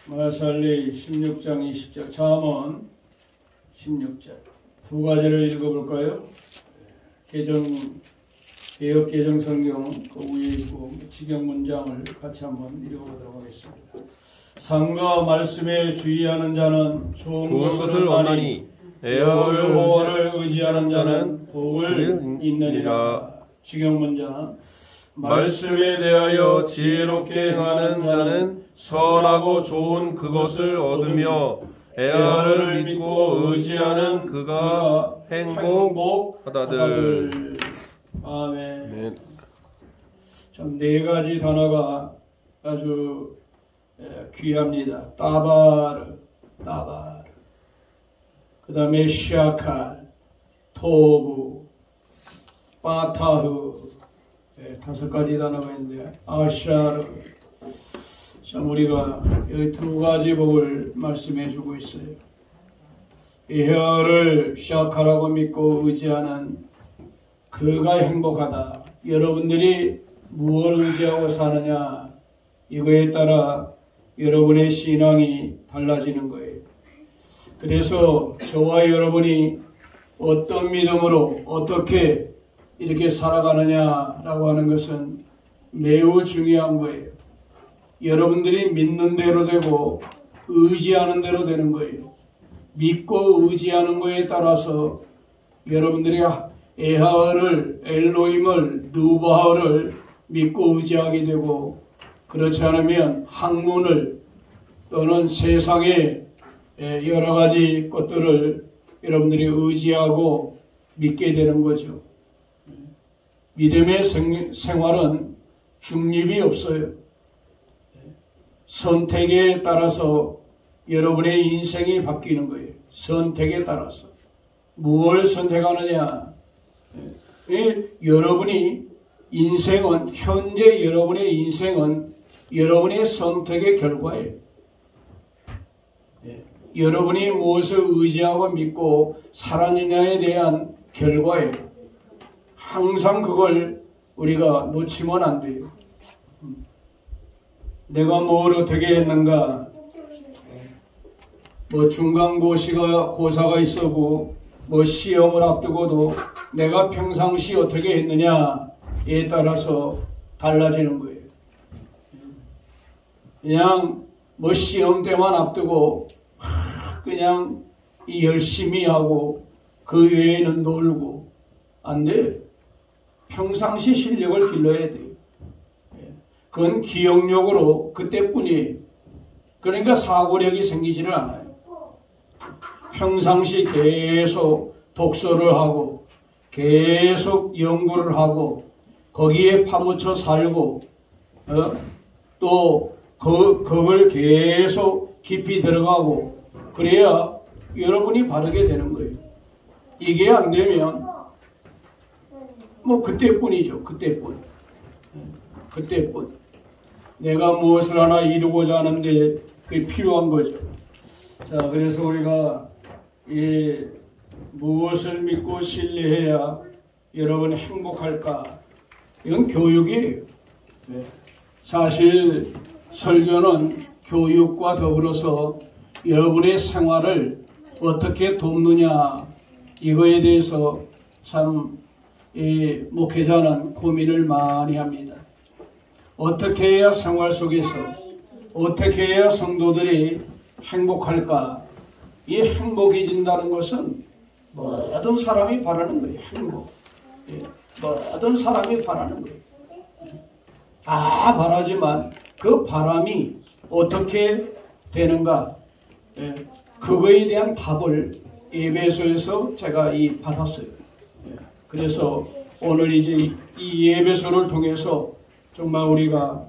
마살리 16장 20절, 잠언 16절 두 가지를 읽어볼까요? 개역 개정 성경 그 위에 있고 직역 문장을 같이 한번 읽어보도록 하겠습니다. 상과 말씀에 주의하는 자는 좋은 것을 얻나니 여호와를 의지하는 자는 복을 있느니라. 직역 문장. 말씀에 대하여 지혜롭게 행하는 자는 선하고 좋은 그것을 얻으며 여호와를 믿고 의지하는 그가 행복하다들. 아멘. 참 네 가지 단어가 아주 귀합니다. 따바르, 그 다음에 샤칼, 토부, 바타흐, 다섯 가지 단어가 있는데 아샤르. 참 우리가 여기 두 가지 복을 말씀해 주고 있어요. 여호와를 샤칼하고 믿고 의지하는 그가 행복하다. 여러분들이 무엇을 의지하고 사느냐, 이거에 따라 여러분의 신앙이 달라지는 거예요. 그래서 저와 여러분이 어떤 믿음으로 어떻게 이렇게 살아가느냐라고 하는 것은 매우 중요한 거예요. 여러분들이 믿는 대로 되고 의지하는 대로 되는 거예요. 믿고 의지하는 거에 따라서 여러분들이 에하를, 엘로힘을, 누바하를 믿고 의지하게 되고, 그렇지 않으면 학문을 또는 세상의 여러 가지 것들을 여러분들이 의지하고 믿게 되는 거죠. 믿음의 생활은 중립이 없어요. 선택에 따라서 여러분의 인생이 바뀌는 거예요. 선택에 따라서. 무엇을 선택하느냐? 여러분이 인생은, 현재 여러분의 인생은 여러분의 선택의 결과예요. 여러분이 무엇을 의지하고 믿고 살았느냐에 대한 결과예요. 항상 그걸 우리가 놓치면 안 돼요. 내가 뭘 어떻게 했는가? 뭐 중간고사가 있었고, 뭐 시험을 앞두고도 내가 평상시 어떻게 했느냐에 따라서 달라지는 거예요. 그냥 뭐 시험 때만 앞두고 그냥 열심히 하고 그 외에는 놀고 안 돼요. 평상시 실력을 길러야 돼요. 그건 기억력으로 그때뿐이에요. 그러니까 사고력이 생기지를 않아요. 평상시 계속 독서를 하고 계속 연구를 하고 거기에 파묻혀 살고 또 그걸 계속 깊이 들어가고 그래야 여러분이 바르게 되는 거예요. 이게 안 되면 뭐 그때뿐이죠. 그때뿐. 내가 무엇을 하나 이루고자 하는데 그게 필요한 거죠. 자, 그래서 우리가 무엇을 믿고 신뢰해야 여러분이 행복할까? 이건 교육이에요. 사실 설교는 교육과 더불어서 여러분의 생활을 어떻게 돕느냐, 이거에 대해서 참 목회자는 고민을 많이 합니다. 어떻게 해야 생활 속에서, 어떻게 해야 성도들이 행복할까? 이 행복해진다는 것은 모든 사람이 바라는 거예요. 행복. 모든 사람이 바라는 거예요. 다 바라지만 그 바람이 어떻게 되는가? 그거에 대한 답을 에베소에서 제가 받았어요. 그래서 오늘 이제 이 에베소를 통해서 정말 우리가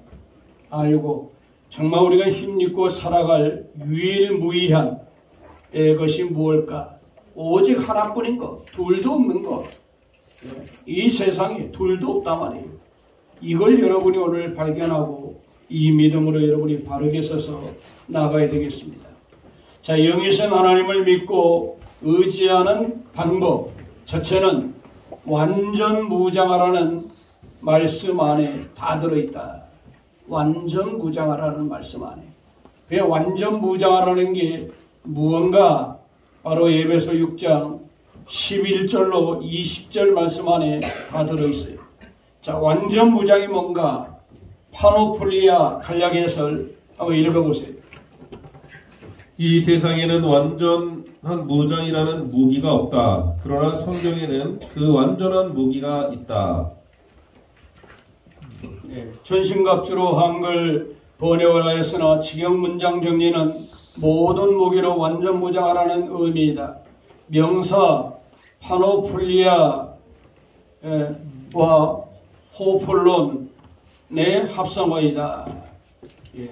알고 정말 우리가 힘입고 살아갈 유일무이한 것이 무엇일까? 오직 하나뿐인 것, 둘도 없는 것. 이 세상에 둘도 없단 말이에요. 이걸 여러분이 오늘 발견하고 이 믿음으로 여러분이 바르게 서서 나가야 되겠습니다. 자, 영이신 하나님을 믿고 의지하는 방법. 첫째는 완전 무장하라는 말씀 안에 다 들어있다. 완전 무장하라는 말씀 안에. 그 완전 무장하라는 게 무언가 바로 에베소 6장 11절로 20절 말씀 안에 다 들어있어요. 자, 완전 무장이 뭔가? 파노플리아 간략 해설 한번 읽어보세요. 이 세상에는 완전한 무장이라는 무기가 없다. 그러나 성경에는 그 완전한 무기가 있다. 네, 전신갑주로 한글 번역을 하였으나 직역 문장 정리는 모든 무기로 완전 무장하라는 의미이다. 명사 파노플리아와 호플론의 합성어이다. 예.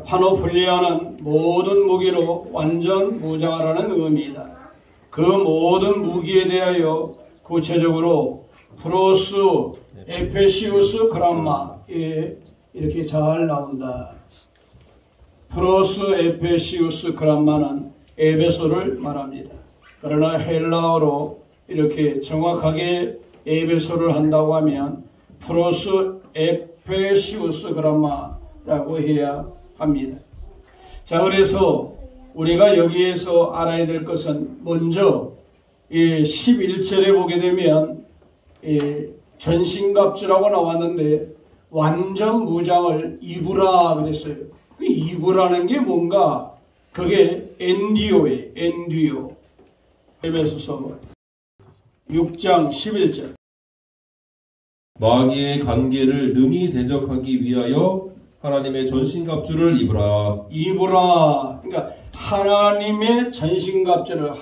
파노플리아는 모든 무기로 완전 무장하라는 의미이다. 그 모든 무기에 대하여 구체적으로 프로스 에페시우스 그람마에 이렇게 잘 나온다. 프로스 에페시우스 그람마는 에베소를 말합니다. 그러나 헬라어로 이렇게 정확하게 에베소를 한다고 하면 프로스 에페시우스 그람마라고 해야 합니다. 자, 그래서 우리가 여기에서 알아야 될 것은 먼저 11절에 보게 되면 전신갑주라고 나왔는데 완전 무장을 입으라 그랬어요. 입으라는 게 뭔가? 그게 엔디오예요. 엔디오. 에베소서 6장 11절. 마귀의 관계를 능히 대적하기 위하여 하나님의 전신갑주를 입으라. 입으라. 그러니까 하나님의 전신갑주를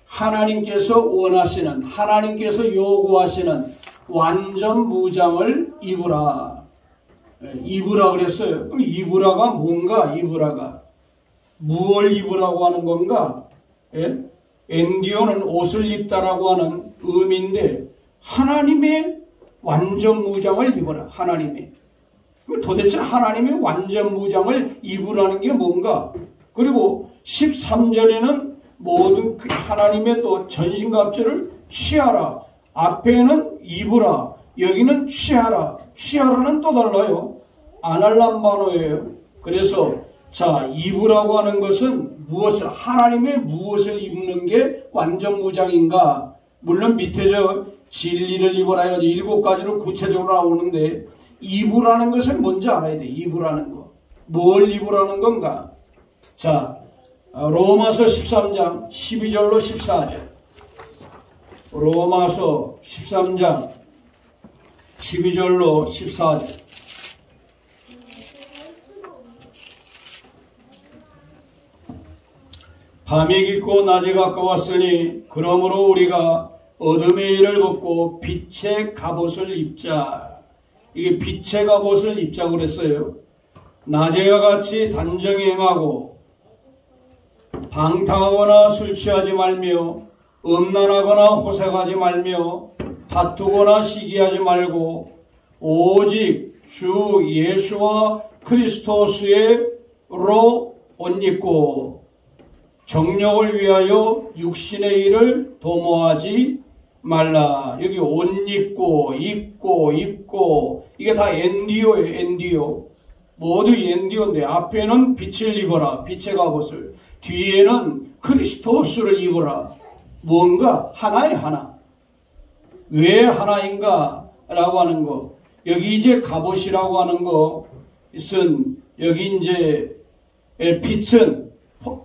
하나님께서 원하시는, 하나님께서 요구하시는 완전 무장을 입으라. 입으라 그랬어요. 그럼 입으라가 뭔가? 입으라가 무엇을 입으라고 하는 건가? 예? 엔디오는 옷을 입다라고 하는 의미인데 하나님의 완전 무장을 입어라. 하나님의. 도대체 하나님의 완전 무장을 입으라는 게 뭔가? 그리고 13절에는 모든 하나님의 또 전신갑주를 취하라. 앞에는 입으라. 여기는 취하라. 취하라는 또 달라요. 아날람바노예요. 그래서 자, 입으라고 하는 것은 무엇을, 하나님의 무엇을 입는 게 완전 무장인가? 물론 밑에 진리를 입으라 해가지고 7가지로 구체적으로 나오는데 입으라는 것은 뭔지 알아야 돼. 입으라는 거. 뭘 입으라는 건가? 자, 로마서 13장 12절로 14절. 로마서 13장 12절로 14절. 밤이 깊고 낮이 가까웠으니 그러므로 우리가 어둠의 일을 벗고 빛의 갑옷을 입자. 이게 빛의 갑옷을 입자고 그랬어요. 낮에와 같이 단정히 행하고 방탕하거나 술 취하지 말며 음란하거나 호색하지 말며 다투거나 시기하지 말고 오직 주 예수와 그리스도스로 옷 입고 정욕을 위하여 육신의 일을 도모하지 말라. 여기 옷 입고 이게 다 엔디오예요. 엔디오. 모두 엔디오인데 앞에는 빛을 입어라. 빛의 갑옷을. 뒤에는 그리스도스를 입어라. 뭔가? 하나의 하나. 왜 하나인가? 라고 하는 거. 여기 이제 갑옷이라고 하는 것은 여기 이제 빛은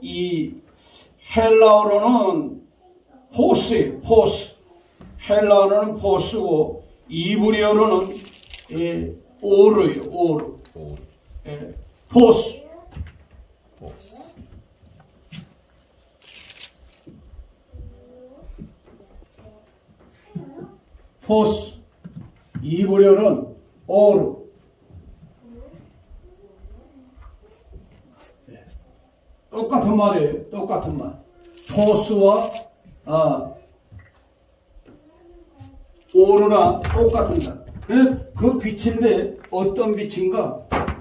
이 헬라어로는 포스예요. 포스. 헬라어로는 포스고 이브리어로는 오르예요. 오르. 포스. 포스. 이브리어는 오르. 똑같은 말이에요. 똑같은 말. 포스와 오르나 똑같은 말. 그 빛인데 어떤 빛인가?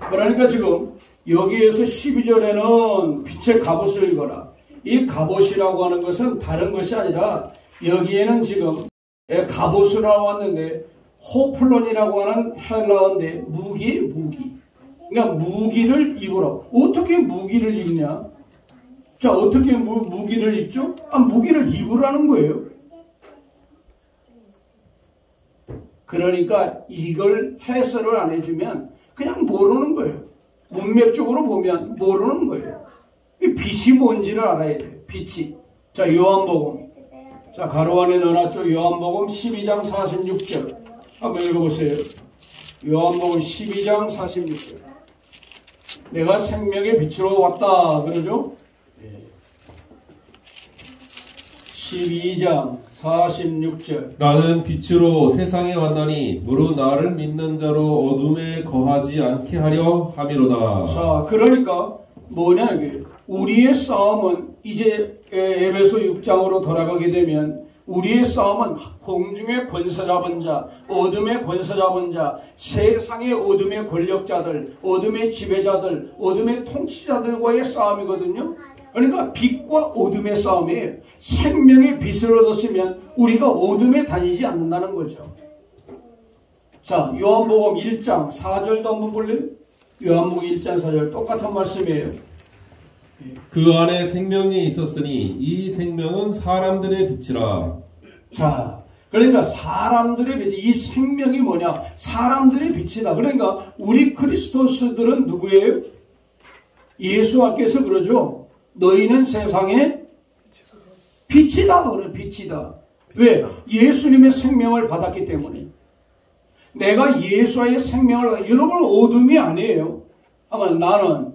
그러니까 지금 여기에서 12절에는 빛의 갑옷을 입어라. 이 갑옷이라고 하는 것은 다른 것이 아니라 여기에는 지금 갑옷으로 나왔는데 호플론이라고 하는 헬라어인데 무기. 그러니까 무기를 입으라. 어떻게 무기를 입냐? 자, 어떻게 무기를 입죠? 무기를 입으라는 거예요. 그러니까 이걸 해설을 안 해주면 그냥 모르는 거예요. 문맥적으로 보면 모르는 거예요. 빛이 뭔지를 알아야 돼요. 빛이. 자, 요한복음. 자, 가로 안에 넣어놨죠. 요한복음 12장 46절. 한번 읽어보세요. 요한복음 12장 46절. 내가 생명의 빛으로 왔다. 그러죠? 12장 46절. 나는 빛으로 세상에 왔나니 무릇 나를 믿는 자로 어둠에 거하지 않게 하려 함이로다. 자, 그러니까 뭐냐 이게. 우리의 싸움은 이제 에베소 6장으로 돌아가게 되면 우리의 싸움은 공중의 권세 잡은 자, 어둠의 권세 잡은 자, 세상의 어둠의 권력자들, 어둠의 지배자들, 어둠의 통치자들과의 싸움이거든요. 그러니까 빛과 어둠의 싸움이에요. 생명의 빛을 얻었으면 우리가 어둠에 다니지 않는다는 거죠. 자, 요한복음 1장 4절도 한번 볼래요? 요한복음 1장 4절 똑같은 말씀이에요. 그 안에 생명이 있었으니 이 생명은 사람들의 빛이라. 자, 그러니까 사람들의 빛, 이 생명이 뭐냐? 사람들의 빛이다. 그러니까 우리 그리스도스들은 누구예요? 예수께서 그러죠. 너희는 세상의 빛이다. 그래, 빛이다. 왜? 예수님의 생명을 받았기 때문에. 내가 예수의 생명을, 여러분 어둠이 아니에요. 아마 나는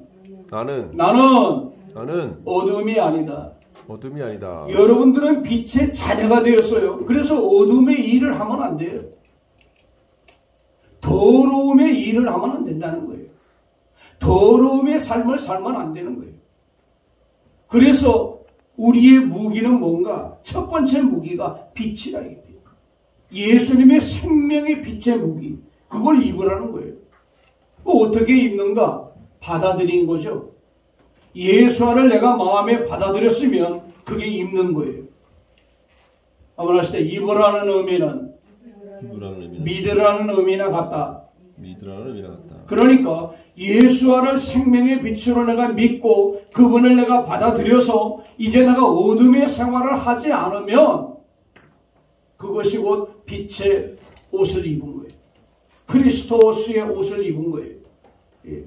어둠이 아니다. 어둠이 아니다. 여러분들은 빛의 자녀가 되었어요. 그래서 어둠의 일을 하면 안 돼요. 더러움의 일을 하면 안 된다는 거예요. 더러움의 삶을 살면 안 되는 거예요. 그래서 우리의 무기는 뭔가? 첫 번째 무기가 빛이라 이거예요. 예수님의 생명의 빛의 무기. 그걸 입으라는 거예요. 어떻게 입는가? 받아들인 거죠. 예수를 내가 마음에 받아들였으면 그게 입는 거예요. 한번 하실 때 입으라는 의미는 믿으라는 의미나 같다. 그러니까 예수를 생명의 빛으로 내가 믿고 그분을 내가 받아들여서 이제 내가 어둠의 생활을 하지 않으면 그것이 곧 빛의 옷을 입은 거예요. 그리스도스의 옷을 입은 거예요. 예.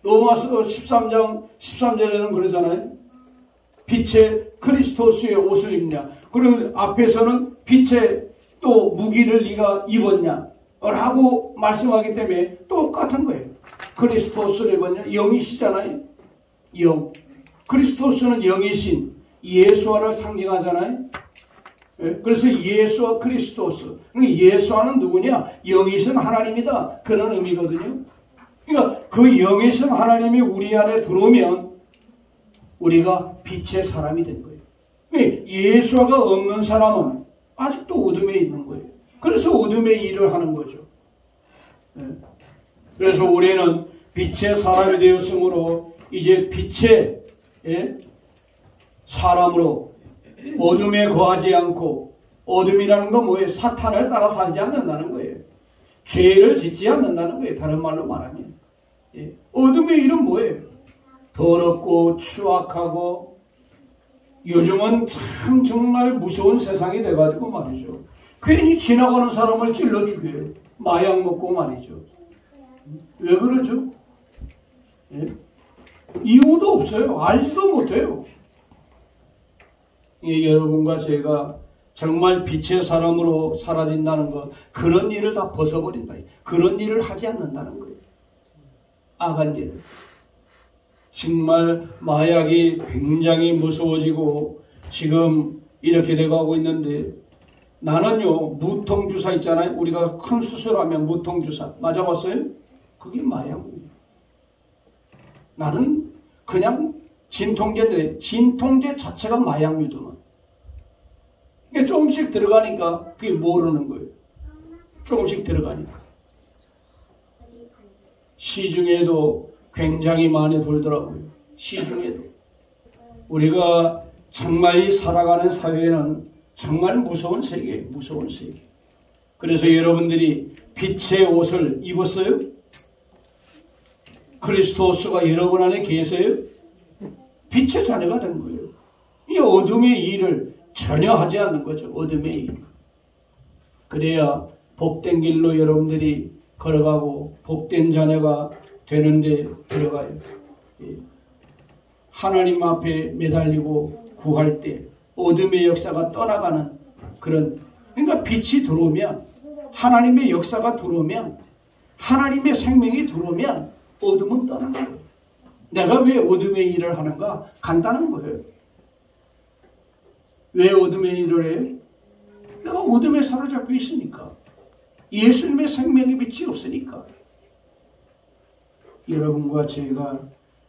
로마서 13장 13절에는 그러잖아요. 빛의 그리스도스의 옷을 입냐. 그리고 앞에서는 빛의 또 무기를 네가 입었냐 라고 말씀하기 때문에 똑같은 거예요. 그리스도스를 입었냐. 영이시잖아요. 영. 그리스도스는 영이신 예수와를 상징하잖아요. 그래서 예수와 그리스도스. 예수와는 누구냐? 영이신 하나님이다. 그런 의미거든요. 그러니까 그 영이신 하나님이 우리 안에 들어오면 우리가 빛의 사람이 된 거예요. 예수가 없는 사람은 아직도 어둠에 있는 거예요. 그래서 어둠의 일을 하는 거죠. 그래서 우리는 빛의 사람이 되었으므로 이제 빛의 사람으로 어둠에 거하지 않고, 어둠이라는 건 뭐예요? 사탄을 따라 살지 않는다는 거예요. 죄를 짓지 않는다는 거예요. 다른 말로 말하면. 어둠의 일은 뭐예요? 더럽고 추악하고 요즘은 참 정말 무서운 세상이 돼가지고 말이죠. 괜히 지나가는 사람을 찔러 죽여요. 마약 먹고 말이죠. 왜 그러죠? 이유도 없어요. 알지도 못해요. 여러분과 제가 정말 빛의 사람으로 사라진다는 것, 그런 일을 다 벗어버린다. 그런 일을 하지 않는다는 거예요. 악한 일을. 정말 마약이 굉장히 무서워지고 지금 이렇게 돼가고 있는데, 나는요 무통주사 있잖아요. 우리가 큰 수술하면 무통주사 맞아봤어요? 그게 마약이에요. 나는 그냥 진통제인데 진통제 자체가 마약 유도는. 조금씩 들어가니까 그게 모르는 거예요. 조금씩 들어가니까. 시중에도 굉장히 많이 돌더라고요. 시중에도. 우리가 정말 살아가는 사회는 정말 무서운 세계예요. 무서운 세계. 그래서 여러분들이 빛의 옷을 입었어요? 그리스도스가 여러분 안에 계세요? 빛의 자녀가 된 거예요. 이 어둠의 일을 전혀 하지 않는 거죠. 어둠의 일. 그래야 복된 길로 여러분들이 걸어가고 복된 자녀가 되는데 들어가요. 하나님 앞에 매달리고 구할 때 어둠의 역사가 떠나가는 그런, 그러니까 빛이 들어오면, 하나님의 역사가 들어오면, 하나님의 생명이 들어오면 어둠은 떠나는 거예요. 내가 왜 어둠의 일을 하는가? 간단한 거예요. 왜 어둠의 일을 해요? 내가 어둠에 사로잡혀 있으니까. 예수님의 생명의 빛이 없으니까. 여러분과 제가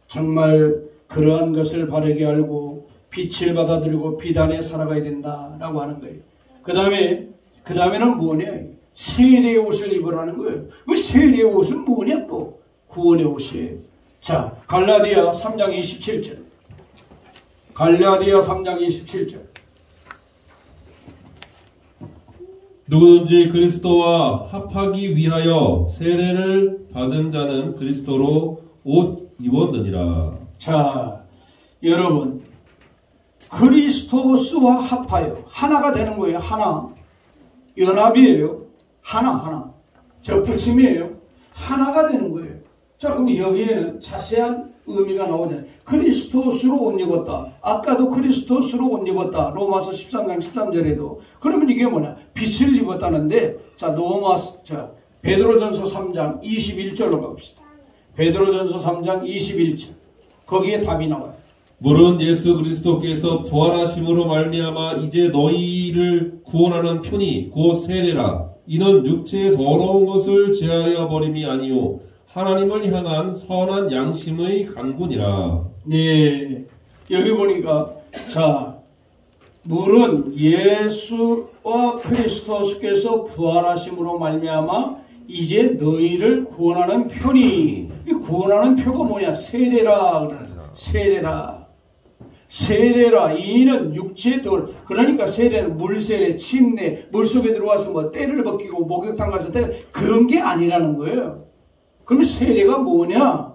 정말 그러한 것을 바르게 알고 빛을 받아들이고 빛 안에 살아가야 된다라고 하는 거예요. 그 다음에는 뭐냐? 세례의 옷을 입으라는 거예요. 그 세례의 옷은 뭐냐? 또 구원의 옷이에요. 자, 갈라디아 3장 27절. 갈라디아 3장 27절. 누구든지 그리스도와 합하기 위하여 세례를 받은 자는 그리스도로 옷 입었느니라. 자, 여러분, 그리스도스와 합하여 하나가 되는 거예요. 하나. 연합이에요. 하나. 접붙임이에요. 하나가 되는 거예요. 자, 그럼 여기에는 자세한 의미가 나오잖아요. 그리스도스로 옷 입었다. 아까도 그리스도스로 옷 입었다. 로마서 13장 13절에도. 그러면 이게 뭐냐? 빛을 입었다는데, 자, 베드로전서 3장 21절로 가봅시다. 베드로전서 3장 21절. 거기에 답이 나와요. 물은 예수 그리스도께서 부활하심으로 말미암아 이제 너희를 구원하는 편이 곧 세례라. 이는 육체의 더러운 것을 제하여 버림이 아니요 하나님을 향한 선한 양심의 간구니라. 네, 여기 보니까 자, 물은 예수와 그리스도께서 부활하심으로 말미암아 이제 너희를 구원하는 편이, 이 구원하는 표가 뭐냐? 세례라 그러는 세례라. 이는 육체의 덜. 그러니까 세례는 물세례, 침례, 물속에 들어와서 뭐 때를 벗기고 목욕탕 가서 그런 게 아니라는 거예요. 그럼 세례가 뭐냐?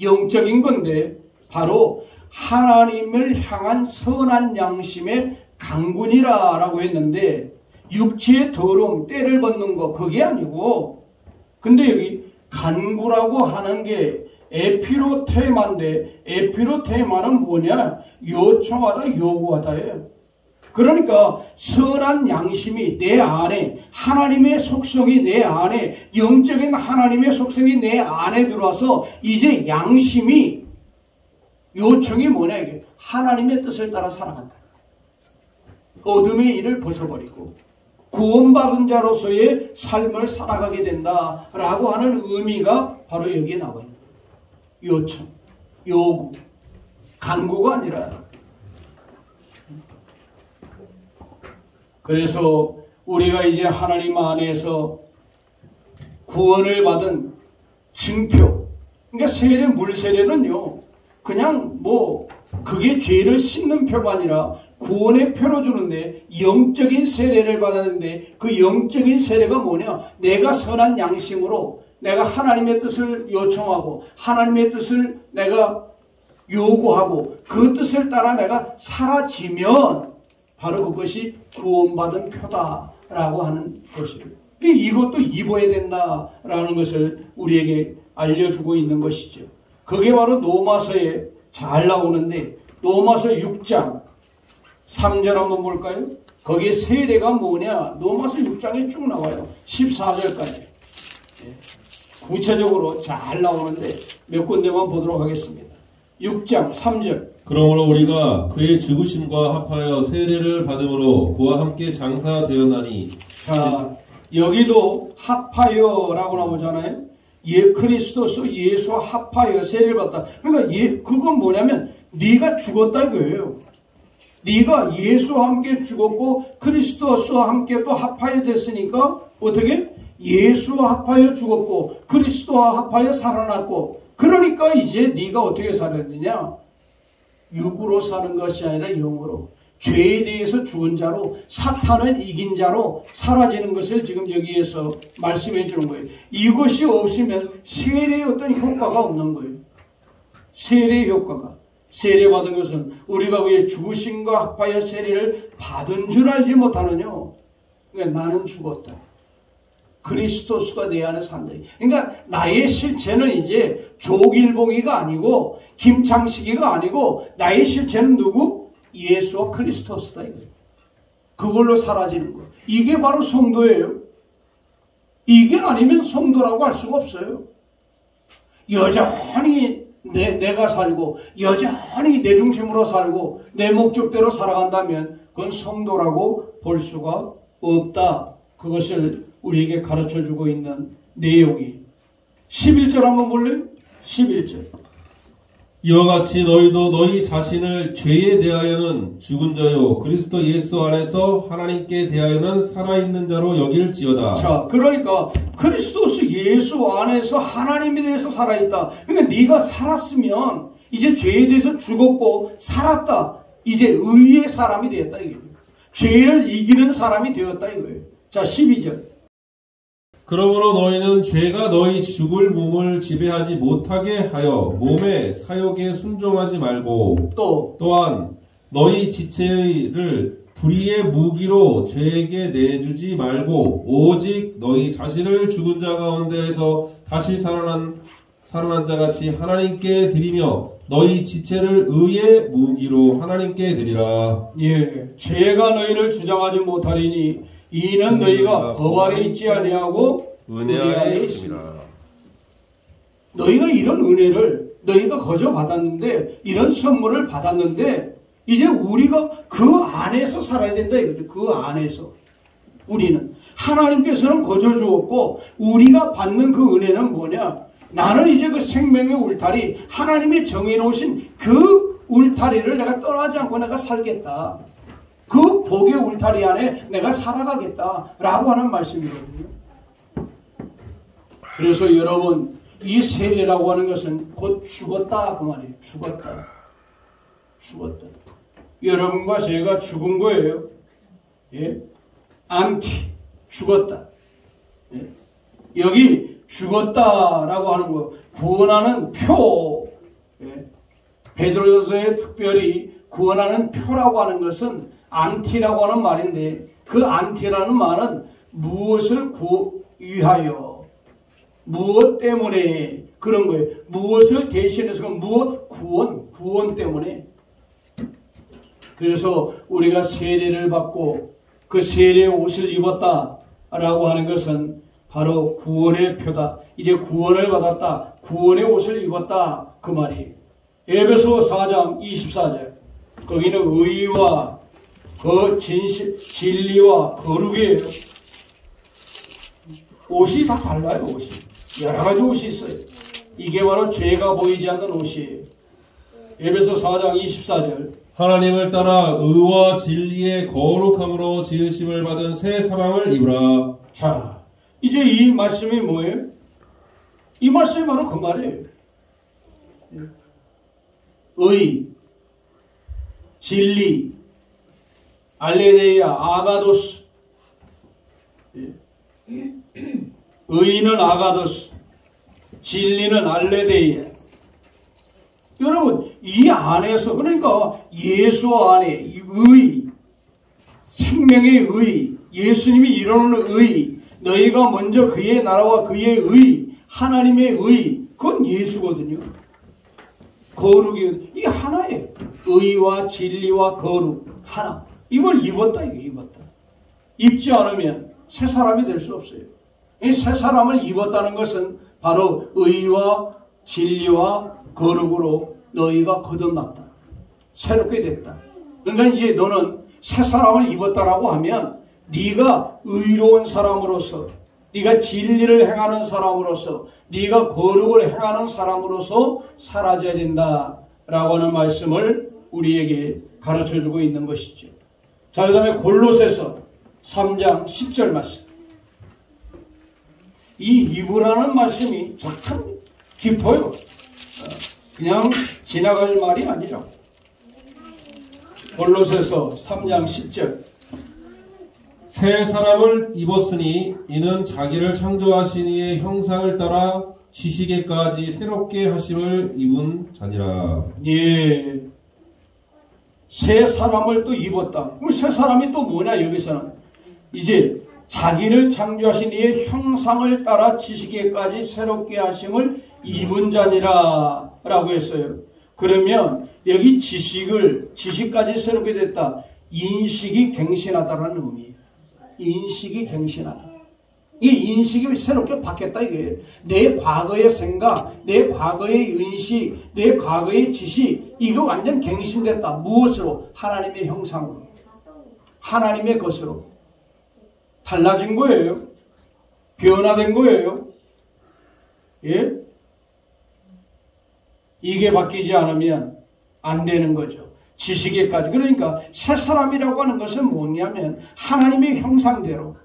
영적인 건데 바로 하나님을 향한 선한 양심의 강군이라고 했는데, 육체의 더러움, 때를 벗는 거 그게 아니고, 근데 여기 간구라고 하는 게 에피로테마인데, 에피로테마는 뭐냐? 요청하다, 요구하다예요. 그러니까 선한 양심이 내 안에, 하나님의 속성이 내 안에, 영적인 하나님의 속성이 내 안에 들어와서 이제 양심이, 요청이 뭐냐? 이게 하나님의 뜻을 따라 살아간다. 어둠의 일을 벗어버리고 구원받은 자로서의 삶을 살아가게 된다라고 하는 의미가 바로 여기에 나와 있는 거예요. 요청, 요구, 간구가 아니라. 그래서 우리가 이제 하나님 안에서 구원을 받은 증표, 그러니까 세례, 물세례는요, 그냥 뭐 그게 죄를 씻는 표가 아니라 구원의 표로 주는데, 영적인 세례를 받았는데 그 영적인 세례가 뭐냐? 내가 선한 양심으로 내가 하나님의 뜻을 요청하고 하나님의 뜻을 내가 요구하고 그 뜻을 따라 내가 사라지면 바로 그것이 구원받은 표다라고 하는 것이에요. 이것도 입어야 된다라는 것을 우리에게 알려주고 있는 것이죠. 그게 바로 로마서에 잘 나오는데, 로마서 6장 3절 한번 볼까요? 거기에 세례가 뭐냐? 로마서 6장에 쭉 나와요. 14절까지. 구체적으로 잘 나오는데 몇 군데만 보도록 하겠습니다. 6장 3절. 그러므로 우리가 그의 죽으심과 합하여 세례를 받음으로 그와 함께 장사되었나니. 자, 여기도 합하여라고 나오잖아요. 그리스도서 예수와 합하여 세례를 받다. 그러니까 그건 뭐냐면 네가 죽었다 이거예요. 네가 예수와 함께 죽었고 그리스도와 함께 또 합하여 됐으니까 어떻게? 예수와 합하여 죽었고 그리스도와 합하여 살아났고, 그러니까 이제 네가 어떻게 살았느냐? 육으로 사는 것이 아니라 영으로. 죄에 대해서 죽은 자로 사탄을 이긴 자로 사라지는 것을 지금 여기에서 말씀해 주는 거예요. 이것이 없으면 세례의 어떤 효과가 없는 거예요. 세례의 효과가. 세례받은 것은 우리가 왜 죽으심과 합하여 세례를 받은 줄 알지 못하느냐. 그러니까 나는 죽었다. 그리스도스가 내 안에 산다. 그러니까 나의 실체는 이제 조길봉이가 아니고 김창식이가 아니고 나의 실체는 누구? 예수와 그리스도스다. 그걸로 사라지는 거. 이게 바로 성도예요. 이게 아니면 성도라고 할 수가 없어요. 여전히 내가 살고 여전히 내 중심으로 살고 내 목적대로 살아간다면 그건 성도라고 볼 수가 없다. 그것을 우리에게 가르쳐주고 있는 내용이 11절 한번 볼래요? 11절 이와 같이 너희도 너희 자신을 죄에 대하여는 죽은 자요 그리스도 예수 안에서 하나님께 대하여는 살아있는 자로 여길지어다. 자, 그러니까 그리스도스 예수 안에서 하나님에 대해서 살아있다. 그러니까 네가 살았으면 이제 죄에 대해서 죽었고 살았다. 이제 의의 사람이 되었다 이거예요. 죄를 이기는 사람이 되었다 이거예요. 자, 12절 그러므로 너희는 죄가 너희 죽을 몸을 지배하지 못하게 하여 몸의 사욕에 순종하지 말고 또한 너희 지체를 불의의 무기로 죄에게 내주지 말고 오직 너희 자신을 죽은 자 가운데에서 다시 살아난 자같이 하나님께 드리며 너희 지체를 의의 무기로 하나님께 드리라. 예, 죄가 너희를 주장하지 못하리니 이는 너희가 법 아래 있지 아니하고 은혜 아래 있습니다. 너희가 이런 은혜를 너희가 거저 받았는데 이런 선물을 받았는데 이제 우리가 그 안에서 살아야 된다 이거죠. 그 안에서 우리는 하나님께서는 거저 주었고 우리가 받는 그 은혜는 뭐냐? 나는 이제 그 생명의 울타리 하나님이 정해놓으신 그 울타리를 내가 떠나지 않고 내가 살겠다. 그 복의 울타리 안에 내가 살아가겠다라고 하는 말씀이거든요. 그래서 여러분 이 세례라고 하는 것은 곧 죽었다 그 말이에요. 죽었다. 여러분과 제가 죽은 거예요. 예? 안티 죽었다. 예? 여기 죽었다라고 하는 거 구원하는 표. 예? 베드로전서에 특별히 구원하는 표라고 하는 것은 안티라고 하는 말인데 그 안티라는 말은 무엇을 위하여 무엇 때문에 그런 거예요. 무엇을 대신해서 무엇 구원 때문에. 그래서 우리가 세례를 받고 그 세례의 옷을 입었다라고 하는 것은 바로 구원의 표다. 이제 구원을 받았다. 구원의 옷을 입었다 그 말이에요. 에베소 4장 24절 거기는 의와 진리와 거룩이에요. 옷이 다 달라요. 옷이 여러 가지 옷이 있어요. 이게 바로 죄가 보이지 않는 옷이에요. 에베소 4장 24절 하나님을 따라 의와 진리의 거룩함으로 지으심을 받은 새 사람을 입으라. 자, 이제 이 말씀이 뭐예요? 이 말씀이 바로 그 말이에요. 의, 진리, 알레데이아, 아가도스. 의는 아가도스, 진리는 알레데이아. 여러분, 이 안에서, 그러니까 예수 안에 의, 생명의 의, 예수님이 이루는 의, 너희가 먼저 그의 나라와 그의 의, 하나님의 의, 그건 예수거든요. 거룩이, 이 하나예요. 의와 진리와 거룩, 하나. 이걸 입었다, 이거 입었다. 입지 않으면 새 사람이 될 수 없어요. 이 새 사람을 입었다는 것은 바로 의와 진리와 거룩으로 너희가 거듭났다. 새롭게 됐다. 그러니까 이제 너는 새 사람을 입었다라고 하면 네가 의로운 사람으로서, 네가 진리를 행하는 사람으로서, 네가 거룩을 행하는 사람으로서 살아져야 된다라고 하는 말씀을 우리에게 가르쳐주고 있는 것이죠. 자, 그 다음에 골로새서 3장 10절 말씀. 이 입으라는 말씀이 참 깊어요. 그냥 지나갈 말이 아니라 골로새서 3장 10절. 새 사람을 입었으니 이는 자기를 창조하신 이의 형상을 따라 지식에까지 새롭게 하심을 입은 자니라. 예. 새 사람을 또 입었다. 그럼 새 사람이 또 뭐냐, 여기서는. 이제 자기를 창조하신 이의 형상을 따라 지식에까지 새롭게 하심을 입은 자니라. 라고 했어요. 그러면 여기 지식까지 새롭게 됐다. 인식이 갱신하다라는 의미예요. 인식이 갱신하다. 이 인식이 새롭게 바뀌었다 이거예요. 내 과거의 생각, 내 과거의 인식, 내 과거의 지식, 이거 완전 갱신됐다. 무엇으로? 하나님의 형상으로. 하나님의 것으로. 달라진 거예요. 변화된 거예요. 예? 이게 바뀌지 않으면 안 되는 거죠. 지식에까지. 그러니까 새 사람이라고 하는 것은 뭐냐면 하나님의 형상대로,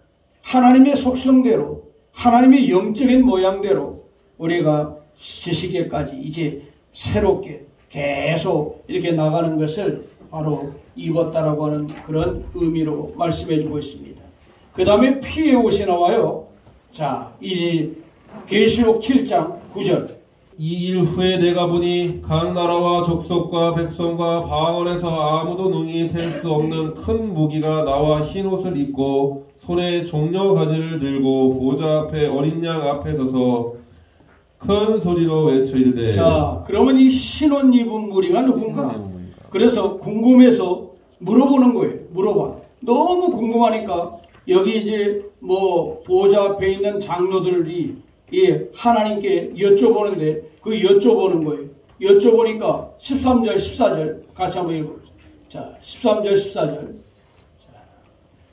하나님의 속성대로, 하나님의 영적인 모양대로 우리가 지식에까지 이제 새롭게 계속 이렇게 나가는 것을 바로 입었다라고 하는 그런 의미로 말씀해 주고 있습니다. 그 다음에 피의 옷이 나와요. 자, 이 계시록 7장 9절. 이 일 후에 내가 보니 각 나라와 족속과 백성과 방언에서 아무도 능히 셀 수 없는 큰 무기가 나와 흰 옷을 입고 손에 종려 가지를 들고 보좌 앞에 어린 양 앞에 서서 큰 소리로 외쳐 이르되. 자, 그러면 이 흰 옷 입은 무리가 누군가? 그래서 궁금해서 물어보는 거예요. 물어봐. 너무 궁금하니까 여기 이제 뭐 보좌 앞에 있는 장로들이 하나님께 여쭤보는데 그 여쭤보는 거예요. 여쭤보니까 13절 14절 같이 한번 읽어보세요. 자, 13절 14절.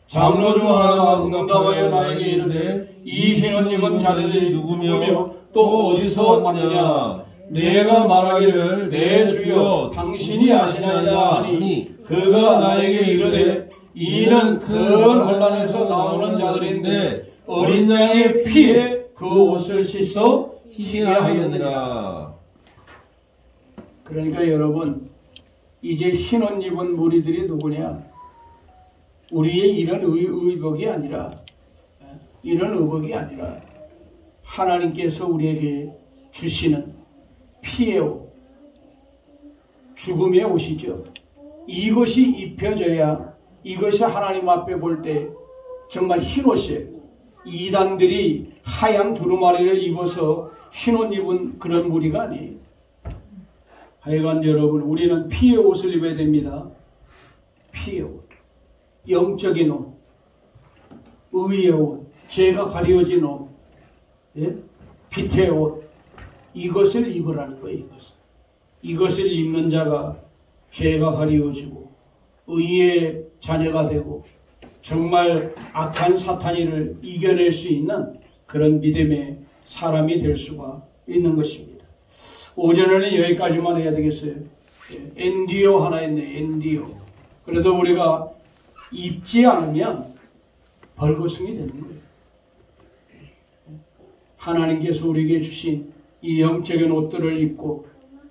장로 중 하나가 응답하여 나에게 이르되 이 흰 옷 입은 자들이 누구며 또 어디서 왔느냐. 내가 말하기를 내 주여 당신이 아시나이다 하니 그가 나에게 이르되 이는 큰 혼란에서 나오는 자들인데 어린 양의 피에 그 옷을 씻어 희게 하였느니라. 그러니까 여러분, 이제 흰 옷 입은 무리들이 누구냐? 우리의 이런 의복이 아니라, 이런 의복이 아니라 하나님께서 우리에게 주시는 피의 옷, 죽음의 옷이죠. 이것이 입혀져야, 이것이 하나님 앞에 볼 때 정말 흰 옷이에요. 이단들이 하얀 두루마리를 입어서 흰 옷 입은 그런 무리가 아니에요. 하여간 여러분, 우리는 피의 옷을 입어야 됩니다. 피의 옷, 영적인 옷, 의의 옷, 죄가 가려진 옷, 예? 빛의 옷, 이것을 입으라는 거예요. 이것을 입는 자가 죄가 가려지고 의의 자녀가 되고 정말 악한 사탄이를 이겨낼 수 있는 그런 믿음의 사람이 될 수가 있는 것입니다. 오전에는 여기까지만 해야 되겠어요. 엔디오 하나 있네. 엔디오. 그래도 우리가 입지 않으면 벌거숭이 되는 거예요. 하나님께서 우리에게 주신 이 영적인 옷들을 입고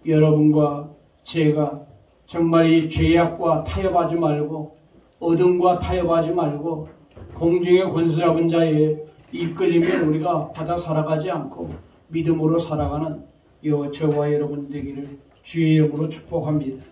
여러분과 제가 정말 이 죄악과 타협하지 말고 어둠과 타협하지 말고 공중의 권세 잡은 자의 이끌림을 우리가 받아 살아가지 않고 믿음으로 살아가는 저와 여러분 되기를 주의 이름으로 축복합니다.